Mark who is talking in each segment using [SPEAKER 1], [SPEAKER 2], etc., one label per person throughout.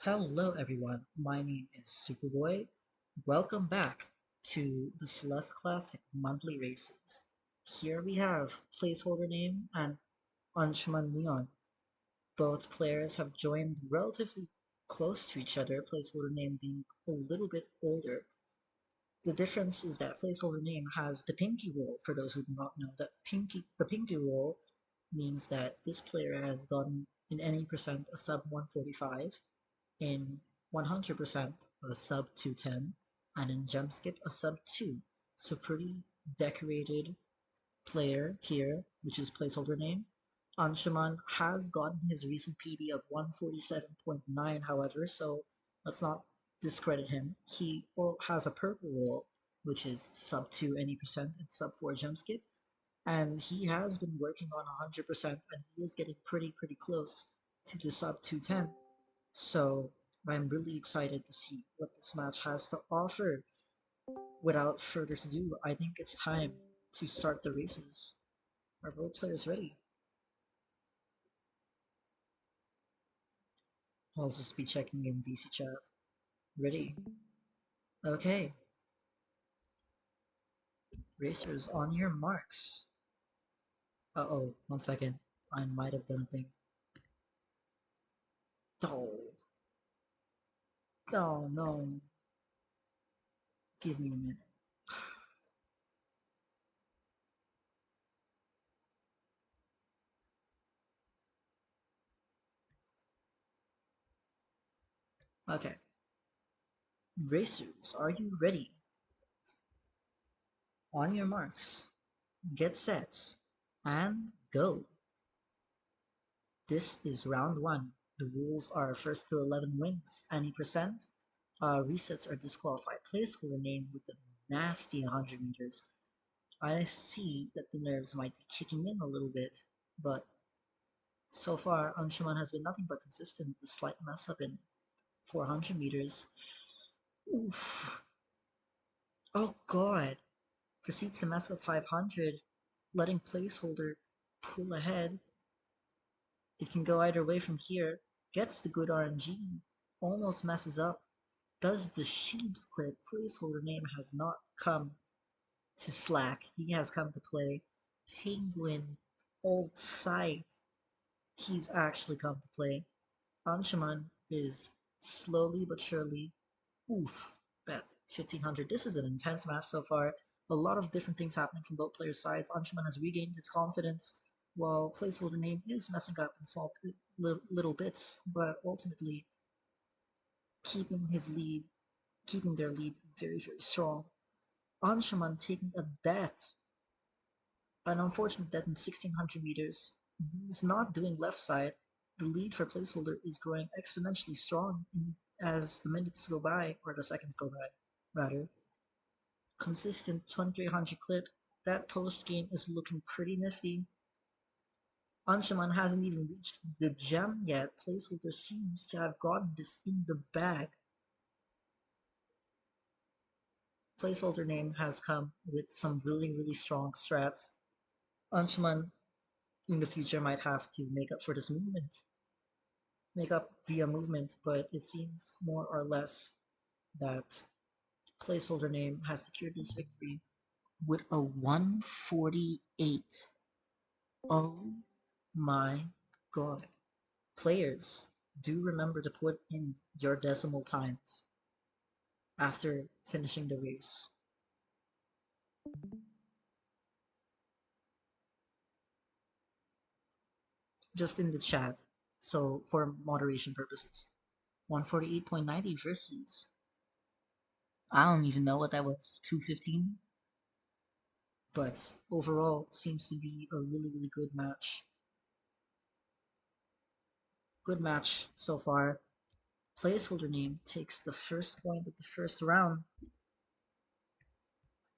[SPEAKER 1] Hello everyone, my name is Superboy. Welcome back to the Celeste Classic monthly races. Here we have Placeholdername and AnshumanNeon. Both players have joined relatively close to each other, Placeholdername being a little bit older. The difference is that Placeholdername has the pinky roll. For those who do not know, the pinky roll means that this player has gotten in any percent a sub 145, in 100% a sub 210, and in jump skip a sub 2. So pretty decorated player here, which is Placeholdername. Anshuman has gotten his recent PB of 147.9, however, so let's not discredit him. He has a purple roll, which is sub 2 any percent and sub 4 jump skip, and he has been working on 100%, and he is getting pretty close to the sub 210. So I'm really excited to see what this match has to offer. Without further ado, I think it's time to start the races. Are both players ready? I'll just be checking in VC chat. Ready? Okay. Racers, on your marks. Uh-oh, 1 second. I might have done a thing. Oh, oh no. Give me a minute. Okay. Racers, are you ready? On your marks. Get set. And go. This is round 1. The rules are first to 11 wins, any percent. Resets are disqualified. Placeholder name with the nasty 100 meters. I see that the nerves might be kicking in a little bit, but so far Anshuman has been nothing but consistent. The slight mess up in 400 meters. Oof. Oh god. Proceeds to mess up 500, letting placeholder pull ahead. It can go either way from here. Gets the good RNG. Almost messes up. Does the sheep's clip. Placeholder name has not come to slack. He has come to play. Penguin. Old sight. He's actually come to play. Anshuman is slowly but surely. Oof. That 1500. This is an intense match so far. A lot of different things happening from both players' sides. Anshuman has regained his confidence, while Placeholder name is messing up in small little bits, but ultimately keeping his lead, keeping their lead very strong. Anshuman taking a death, an unfortunate death in 1600 meters. He's not doing left side. The lead for placeholder is growing exponentially strong as the minutes go by, or the seconds go by, rather. Consistent 2300 clip. That post game is looking pretty nifty. Anshuman hasn't even reached the gem yet. Placeholder seems to have gotten this in the bag. Placeholder name has come with some really strong strats. Anshuman in the future might have to make up for this make up via movement, but it seems more or less that placeholder name has secured this victory with a 148. Oh my god. Players, do remember to put in your decimal times after finishing the race. Just in the chat, so for moderation purposes. 148.90 versus, I don't even know what that was, 215? But overall, seems to be a really good match. Good match so far. Placeholder name takes the first point of the first round.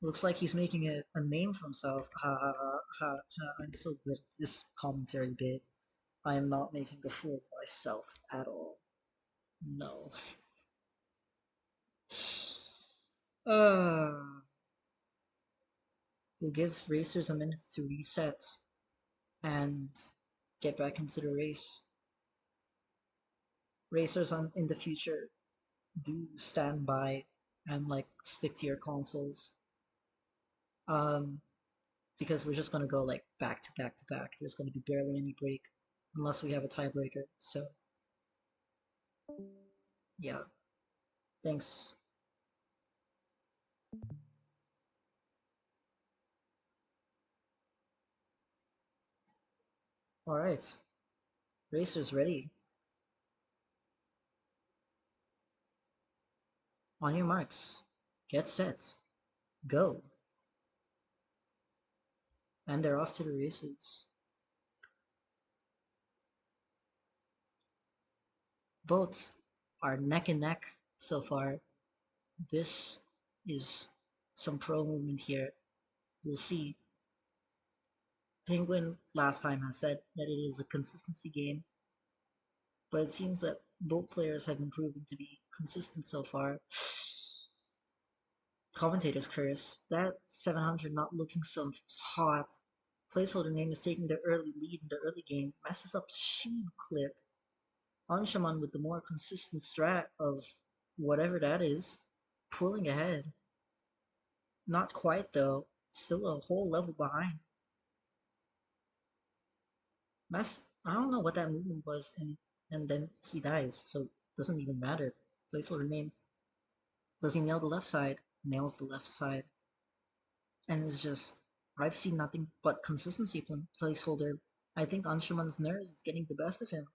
[SPEAKER 1] Looks like he's making a name for himself. Ha ha ha ha ha. I'm so good at this commentary bit. I am not making a fool of myself at all. No. We'll give racers a minute to reset and get back into the race. Racers on in the future, do stand by and like stick to your consoles. Um, because we're just gonna go like back to back to back. There's gonna be barely any break unless we have a tiebreaker. So yeah, thanks. All right, racers ready. On your marks, get set, go, and they're off to the races. Both are neck and neck so far. This is some pro movement here. We'll see. Penguin last time has said that it is a consistency game, but it seems that both players have been proven to be consistent so far. Commentators curse. That 700 not looking so hot. Placeholder name is taking the early lead in the early game. Messes up Sheen clip. Anshuman with the more consistent strat of whatever that is, pulling ahead. Not quite though. Still a whole level behind. I don't know what that movement was, and then he dies, so it doesn't even matter. Placeholder name. Does he nail the left side? Nails the left side. And it's just, I've seen nothing but consistency from Placeholder. I think Anshuman's nerves is getting the best of him.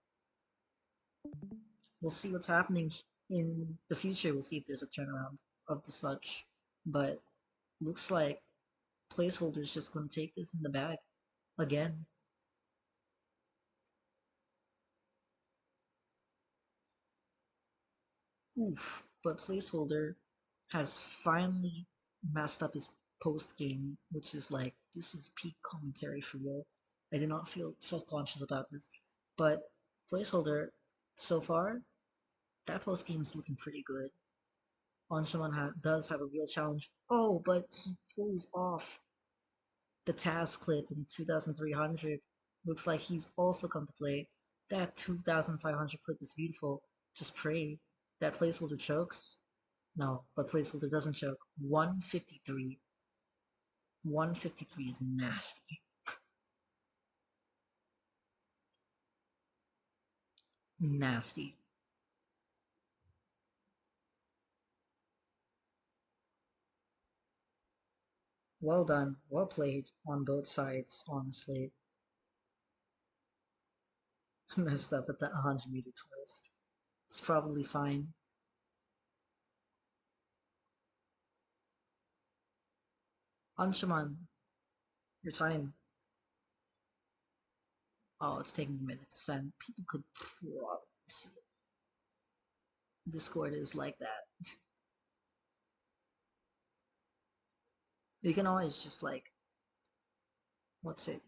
[SPEAKER 1] We'll see what's happening in the future. We'll see if there's a turnaround of the such. But looks like Placeholder's just going to take this in the bag again. Oof. But Placeholder has finally messed up his post game, which is like, this is peak commentary for real. I do not feel self-conscious about this. But Placeholder, so far, that post game is looking pretty good. Does have a real challenge. Oh, but he pulls off the Taz clip in 2300. Looks like he's also come to play. That 2500 clip is beautiful. Just pray that Placeholder chokes. No, but Placeholder doesn't choke. 153. 153 is nasty. Nasty. Well done. Well played on both sides, honestly. Messed up at that 100-meter twist. It's probably fine. Anshuman, your time. Oh, it's taking a minute to send. People could probably see it. Discord is like that. You can always just like, what's it?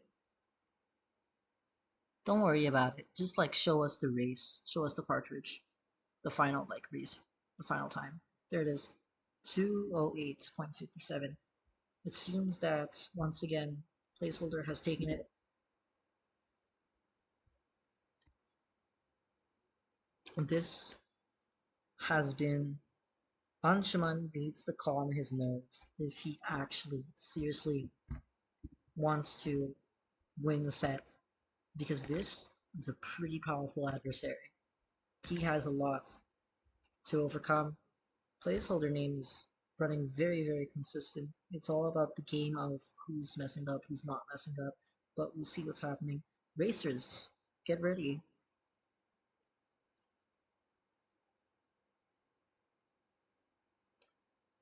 [SPEAKER 1] Don't worry about it. Just like show us the race. Show us the cartridge. The final like race. The final time. There it is. 2:08.57. It seems that once again, Placeholder has taken it. This has been Anshuman needs to calm his nerves if he actually seriously wants to win the set, because this is a pretty powerful adversary. He has a lot to overcome. Placeholder name is running very, very consistent. It's all about the game of who's messing up, who's not messing up, but we'll see what's happening. Racers, get ready.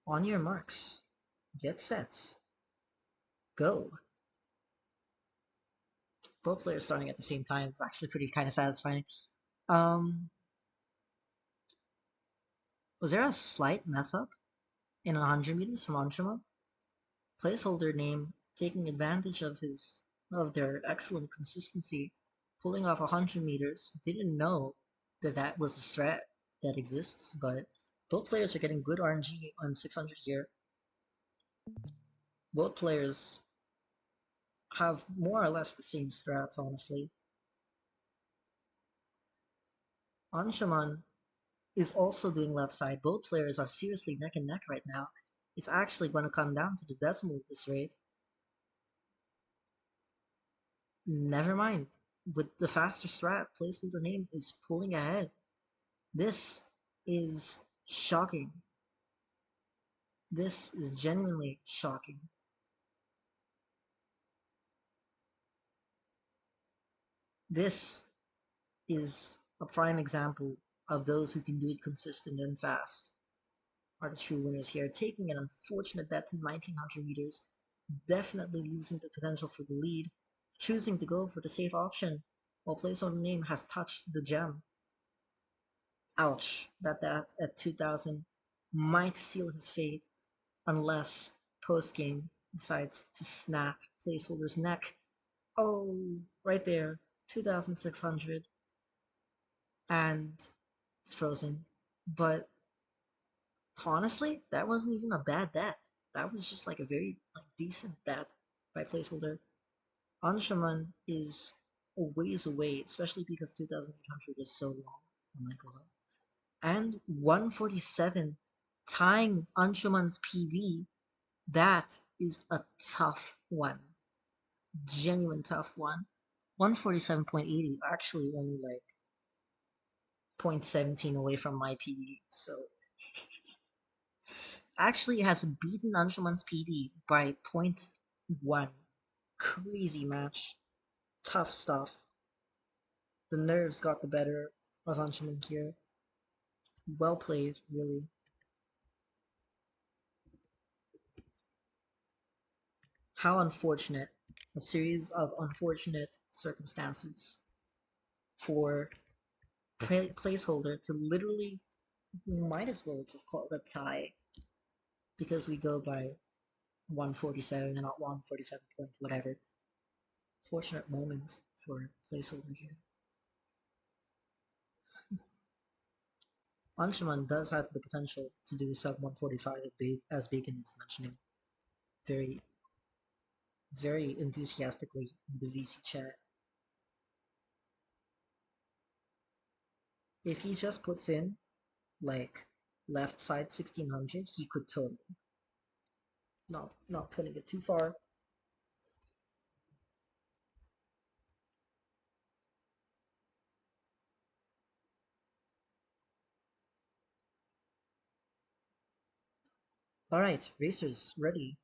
[SPEAKER 1] On your marks, get set, go. Both players starting at the same time. It's actually pretty kind of satisfying. Um, was there a slight mess up in 100 meters from Anshuma? Placeholder name taking advantage of their excellent consistency, pulling off 100 meters. Didn't know that that was a strat that exists, but both players are getting good RNG on 600 here. Both players have more or less the same strats, honestly. Anshuman is also doing left side. Both players are seriously neck and neck right now. It's actually going to come down to the decimal at this rate. Never mind. With the faster strat, Placeholdername is pulling ahead. This is shocking. This is genuinely shocking. This is a prime example of those who can do it consistent and fast are the true winners here. Taking an unfortunate death in 1900 meters, definitely losing the potential for the lead, choosing to go for the safe option while Placeholdername has touched the gem. Ouch, that at 2000 might seal his fate unless postgame decides to snap Placeholder's neck. Oh, right there, 2600, and it's frozen. But honestly, that wasn't even a bad death. That was just like a very decent death by Placeholder. Anshuman is a ways away, especially because 2800 is so long. Oh my god. And 147 tying Anshuman's PB, that is a tough one. Genuine tough one. 147.80, actually only like 0.17 away from my PB. So actually has beaten Anshuman's PB by zero point 0.1. Crazy match. Tough stuff. The nerves got the better of Anshuman here. Well played, really. How unfortunate. A series of unfortunate circumstances for placeholder to literally, might as well just call it a tie because we go by 147 and not 147 point whatever. Fortunate moment for placeholder here. Anshuman does have the potential to do sub 145 as Bacon is mentioning very, very enthusiastically in the VC chat. If he just puts in like left side 1600, he could totally. Not putting it too far. Alright, racers, ready.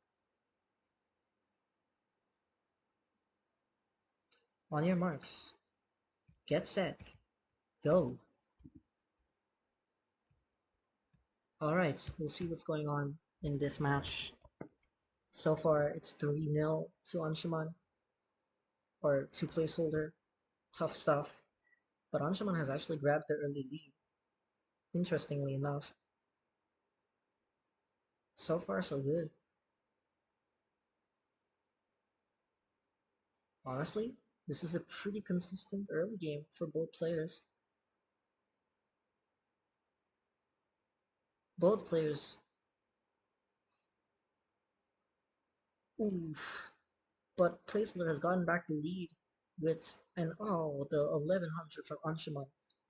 [SPEAKER 1] On your marks. Get set. Go. Alright, we'll see what's going on in this match. So far, it's 3-0 to Anshuman, or to placeholder. Tough stuff. But Anshuman has actually grabbed the early lead, interestingly enough. So far, so good. Honestly, this is a pretty consistent early game for both players. Both players. Oof. But Placeholder has gotten back the lead with an the 1100 from Anshuman.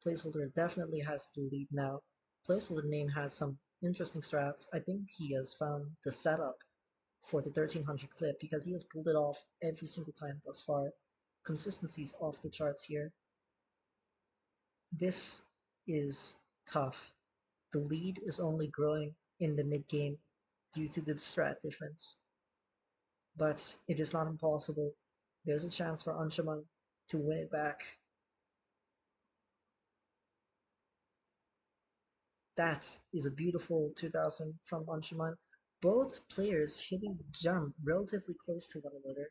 [SPEAKER 1] Placeholder definitely has the lead now. Placeholder has some interesting strats. I think he has found the setup for the 1300 clip because he has pulled it off every single time thus far. Consistency's off the charts here. This is tough. The lead is only growing in the mid game due to the strat difference. But it is not impossible. There's a chance for Anshuman to win it back. That is a beautiful 2000 from Anshuman. Both players hitting the jump relatively close to one another.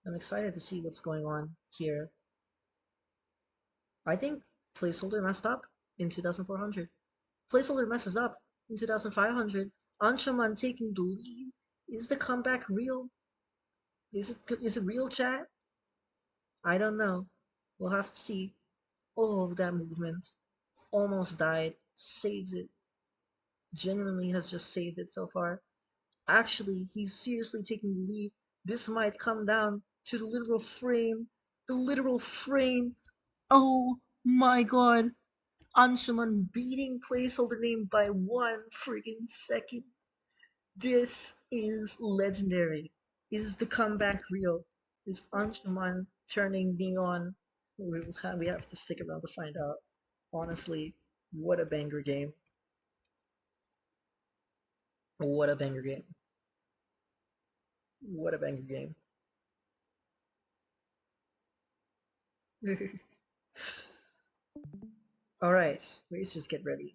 [SPEAKER 1] I'm excited to see what's going on here. I think Placeholder messed up in 2400. Placeholder messes up in 2500. Anshuman taking the lead. Is the comeback real? Is it real, chat? I don't know. We'll have to see. Oh, that movement. It's almost died. Saves it. Genuinely has just saved it so far. Actually, he's seriously taking the lead. This might come down to the literal frame. The literal frame. Oh My god! Anshuman beating placeholder name by 1 freaking second. This is legendary. Is the comeback real? Is Anshuman turning neon? We have to stick around to find out. Honestly, what a banger game. What a banger game. What a banger game. Alright, racers get ready.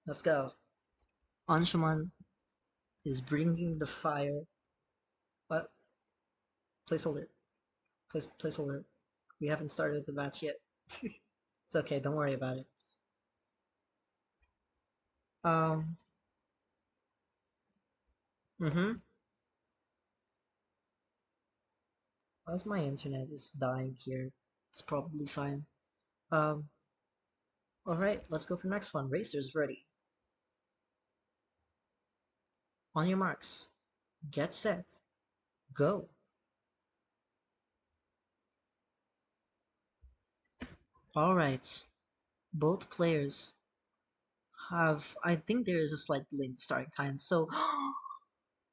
[SPEAKER 1] Let's go. Anshuman is bringing the fire. What? Placeholder. Placeholder. We haven't started the match yet. It's okay, don't worry about it. Um, mm-hmm. As my internet is dying here, it's probably fine. Um, alright, let's go for the next one. Racers ready. On your marks. Get set. Go. Alright. Both players have, I think there is a slight delay in starting time, so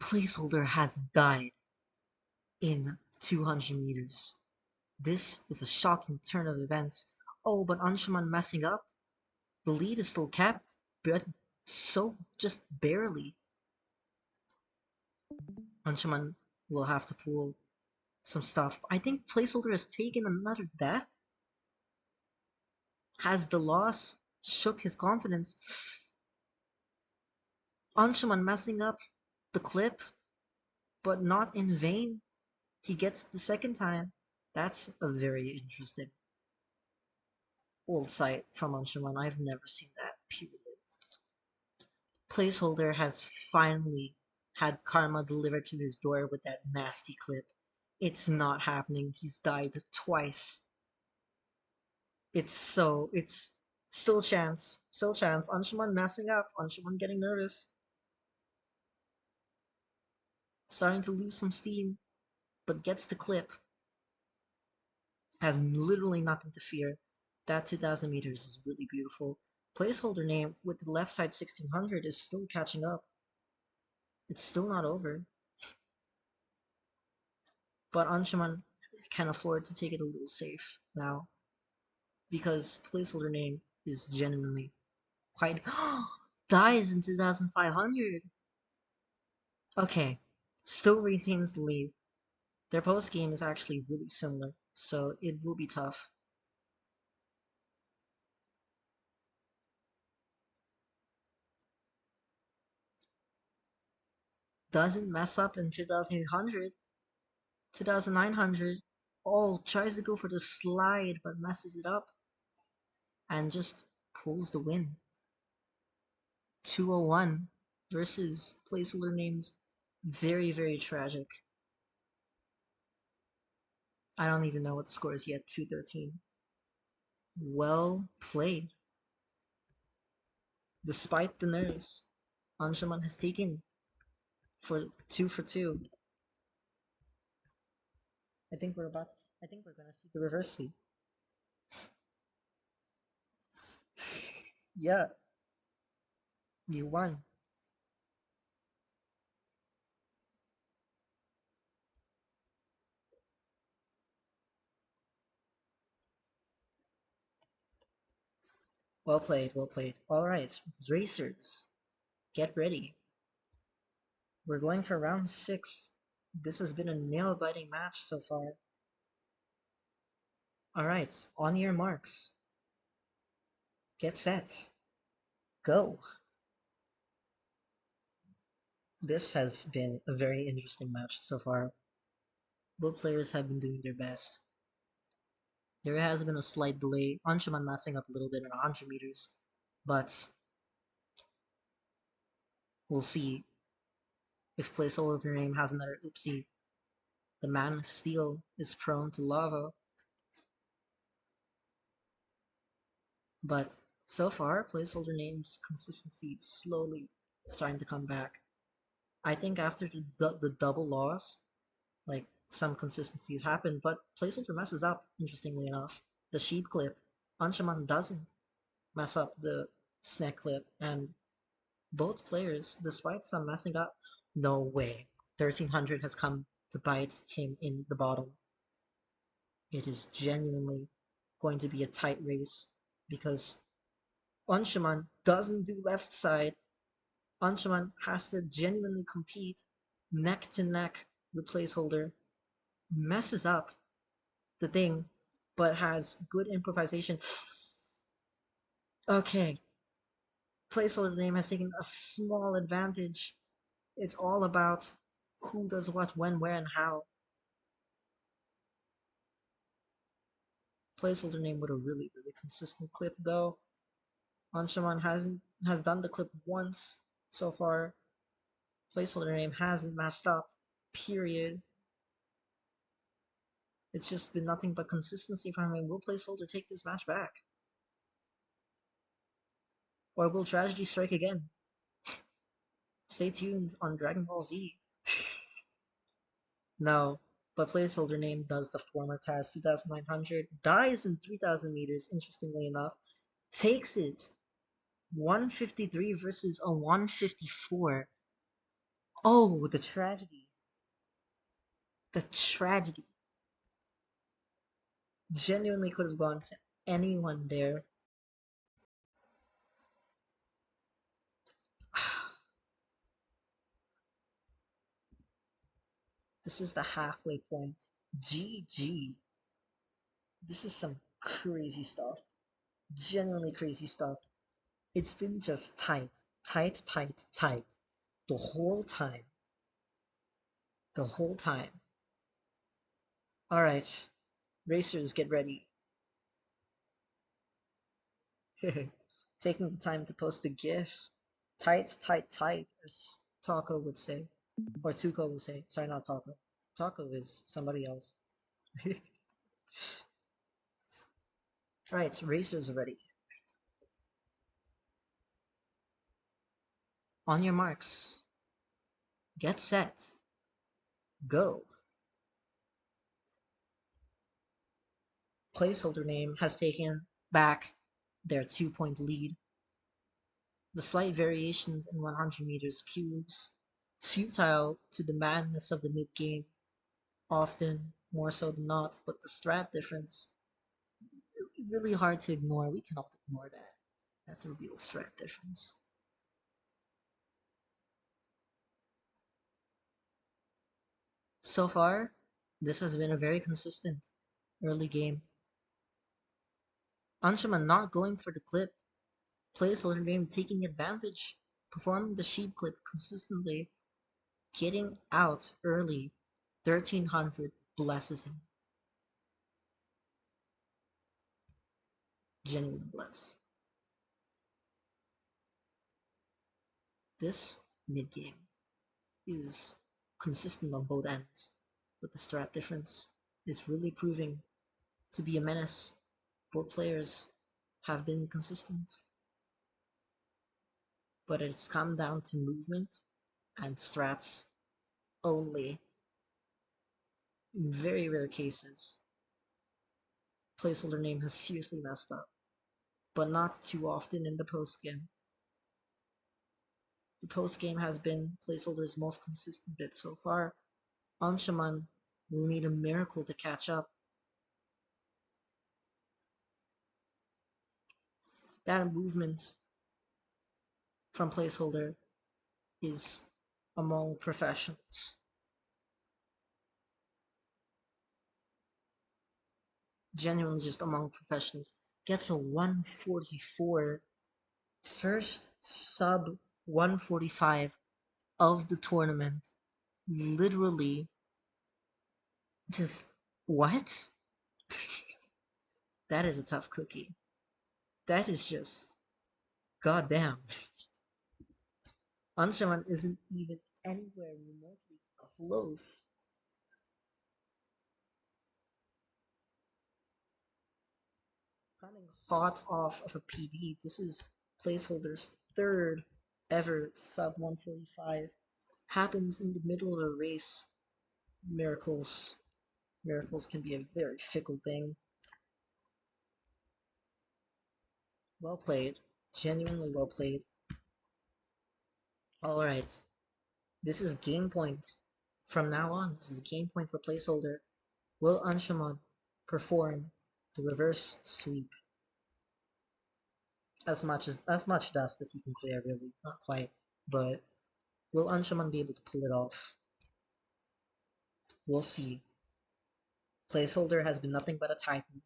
[SPEAKER 1] placeholder has died in 200 meters. This is a shocking turn of events. Oh, but Anshuman messing up? The lead is still kept, but so just barely. Anshuman will have to pull some stuff. I think placeholder has taken another death. Has the loss shook his confidence? Anshuman messing up the clip, but not in vain. He gets it the second time. That's a very interesting old sight from Anshuman. I've never seen that, period. Placeholder has finally had karma delivered to his door with that nasty clip. It's not happening. He's died twice. It's still chance. Still chance. Anshuman messing up. Anshuman getting nervous. Starting to lose some steam, but gets the clip. Has literally nothing to fear. That 2000 meters is really beautiful. Placeholder name with the left side 1600 is still catching up. It's still not over. But Anshuman can afford to take it a little safe now. Because placeholder name is genuinely quite dies in 2500. Okay, still retains the lead. Their post game is actually really similar, so it will be tough. Doesn't mess up in 2800, 2900. Oh, tries to go for the slide but messes it up and just pulls the win. 201 versus placeholder names. Very, very tragic. I don't even know what the score is yet. 213. Well played. Despite the nerves, Anshuman has taken for 2 for 2. I think we're about. I think we're gonna see the reverse sweep. Yeah, you won. Well played. Well played. All right, racers, get ready. We're going for round 6. This has been a nail-biting match so far. All right, on your marks, get set, go. This has been a very interesting match so far. Both players have been doing their best. There has been a slight delay. Anshuman messing up a little bit in 100 meters, but we'll see if Placeholder has another oopsie. The man of steel is prone to lava, but so far, Placeholder Name's consistency is slowly starting to come back. I think after the double loss, like some consistencies happen, but Placeholder messes up, interestingly enough. The sheep clip. Anshuman doesn't mess up the snack clip, and both players, despite some messing up, no way. 1300 has come to bite him in the bottom. It is genuinely going to be a tight race because Anshuman doesn't do left side. Anshuman has to genuinely compete neck to neck with Placeholder, messes up the thing, but has good improvisation. Okay, Placeholder has taken a small advantage. It's all about who does what, when, where, and how. Placeholder name with a really, really consistent clip though. Anshuman has done the clip once so far. Placeholder name hasn't messed up. Period. It's just been nothing but consistency from him. Will Placeholder take this match back? Or will tragedy strike again? Stay tuned on Dragon Ball Z. No, but Placeholder name does the former task 2900, dies in 3000 meters, interestingly enough, takes it 153 versus a 154. Oh, the tragedy. The tragedy. Genuinely could have gone to anyone there. This is the halfway point. GG. This is some crazy stuff. Genuinely crazy stuff. It's been just tight, tight, tight, tight. The whole time. The whole time. Alright, racers, get ready. Taking the time to post a GIF. Tight, tight, tight, as Taco would say. Or Tuco would say. Sorry, not Taco. Taco is somebody else. Alright, racers are ready. On your marks. Get set. Go. Placeholder name has taken back their 2-point lead. The slight variations in 100 meters proves futile to the madness of the mid-game, often more so than not, but the strat difference, really hard to ignore. We cannot ignore that. That's a real strat difference. So far, this has been a very consistent early game. Anshuman not going for the clip, Placeholder name taking advantage, performing the sheep clip consistently, getting out early. 1300 blesses him. Genuine bless. This mid-game is consistent on both ends, but the strat difference is really proving to be a menace. Both players have been consistent, but it's come down to movement and strats only. In very rare cases, Placeholder name has seriously messed up, but not too often in the post game. The post game has been Placeholder's most consistent bit so far. Anshuman will need a miracle to catch up. That movement from Placeholder is among professionals. Genuinely just among professionals. Gets a 144. First sub 145 of the tournament. Literally just what? That is a tough cookie. That is just goddamn. Anshuman isn't even anywhere remotely close. Coming hot off of a PB, this is Placeholder's third ever sub 145. Happens in the middle of a race. Miracles. Miracles can be a very fickle thing. Well played. Genuinely well played. Alright. This is game point. From now on, this is game point for placeholder. Will Anshuman perform the reverse sweep? As much dust as he can clear, really. Not quite. But will Anshuman be able to pull it off? We'll see. Placeholder has been nothing but a titan.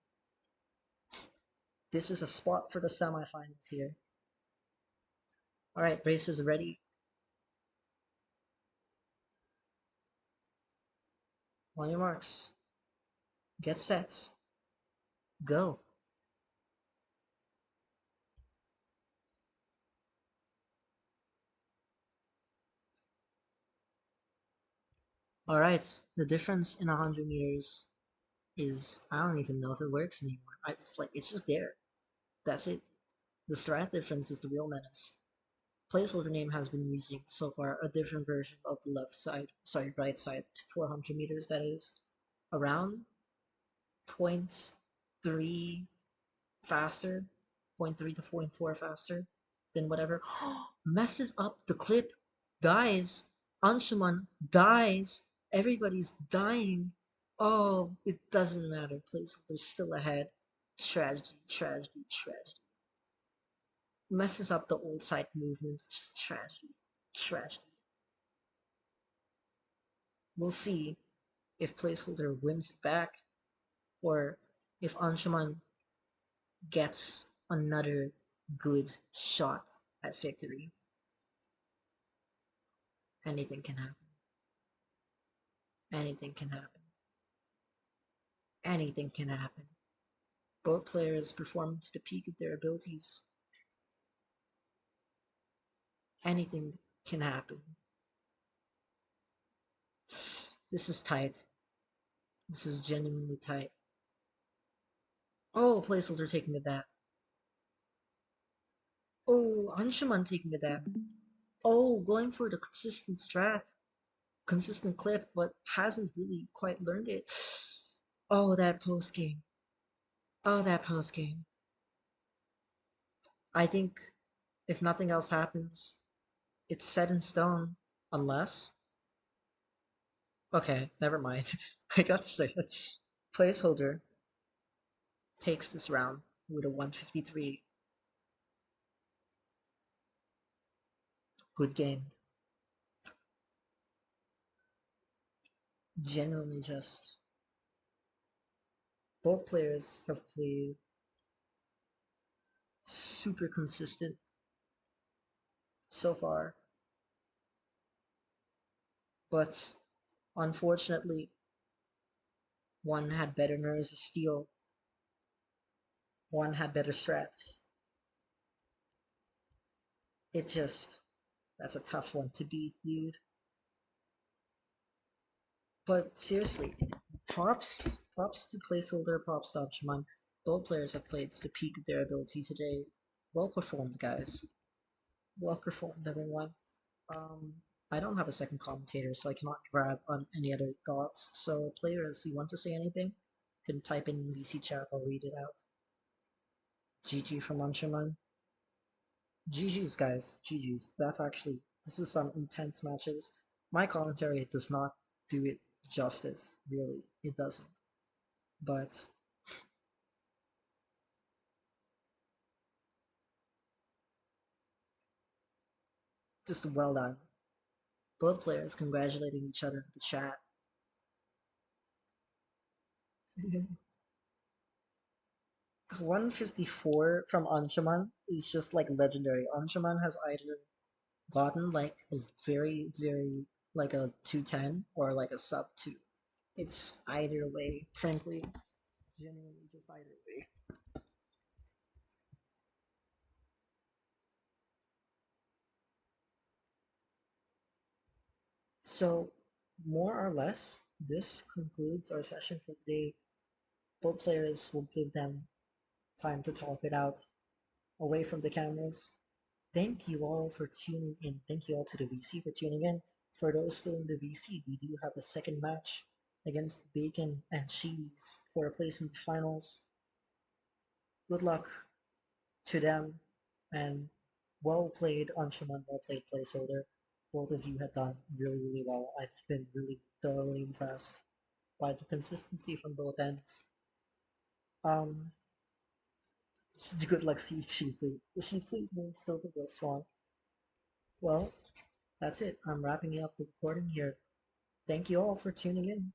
[SPEAKER 1] This is a spot for the semifinals here. Alright, bracers ready. On your marks. Get set. Go. Alright, the difference in 100 meters is, I don't even know if it works anymore. It's just there. That's it. The strat difference is the real menace. Placeholder name has been using so far a different version of the right side to 400 meters, that is, around 0.3 faster, 0.3 to 0.4 faster than whatever. Messes up the clip. Guys, Anshuman dies. Everybody's dying. Oh, it doesn't matter. Placeholder's still ahead. Tragedy, tragedy, tragedy. Messes up the old side movements. Just tragedy, tragedy. We'll see if Placeholder wins it back or if Anshuman gets another good shot at victory. Anything can happen. Anything can happen. Anything can happen. Both players perform to the peak of their abilities. Anything can happen. This is tight. This is genuinely tight. Oh, Placeholder taking the dab. Oh, Anshuman taking the dab. Oh, going for the consistent strat. Consistent clip, but hasn't really quite learned it. Oh, that post game. Oh, that post game. I think if nothing else happens, it's set in stone. Unless. Okay, never mind. I got to say it. Placeholder takes this round with a 153. Good game. Genuinely just. Both players have played super consistent so far, but unfortunately, one had better nerves of steel, one had better strats. It just, that's a tough one to beat, dude. But seriously, props to Placeholder, props to Optimon. Both players have played to the peak of their ability today. Well performed, guys. Well performed, everyone. Um, I don't have a second commentator, so I cannot grab on any other thoughts. So, players, you want to say anything? You can type in VC chat, I'll read it out. GG from Anshuman. GG's, guys. GG's. This is some intense matches. My commentary does not do it justice, really. It doesn't. But, just well done. Both players congratulating each other in the chat. 154 from Anshuman is just like legendary. Anshuman has either gotten like a very like a 210 or like a sub 2. It's either way, frankly. Genuinely just either way. So, more or less, this concludes our session for today. Both players will give them time to talk it out away from the cameras. Thank you all for tuning in. Thank you all to the VC for tuning in. For those still in the VC, we do have a second match against Bacon and Cheese for a place in the finals. Good luck to them, and well played, Anshuman, well played, Placeholder. Both of you have done really, really well. I've been really thoroughly impressed by the consistency from both ends. Um, good luck, Shizu. The Shizu's name still the Will Swan. Well, that's it. I'm wrapping up the recording here. Thank you all for tuning in.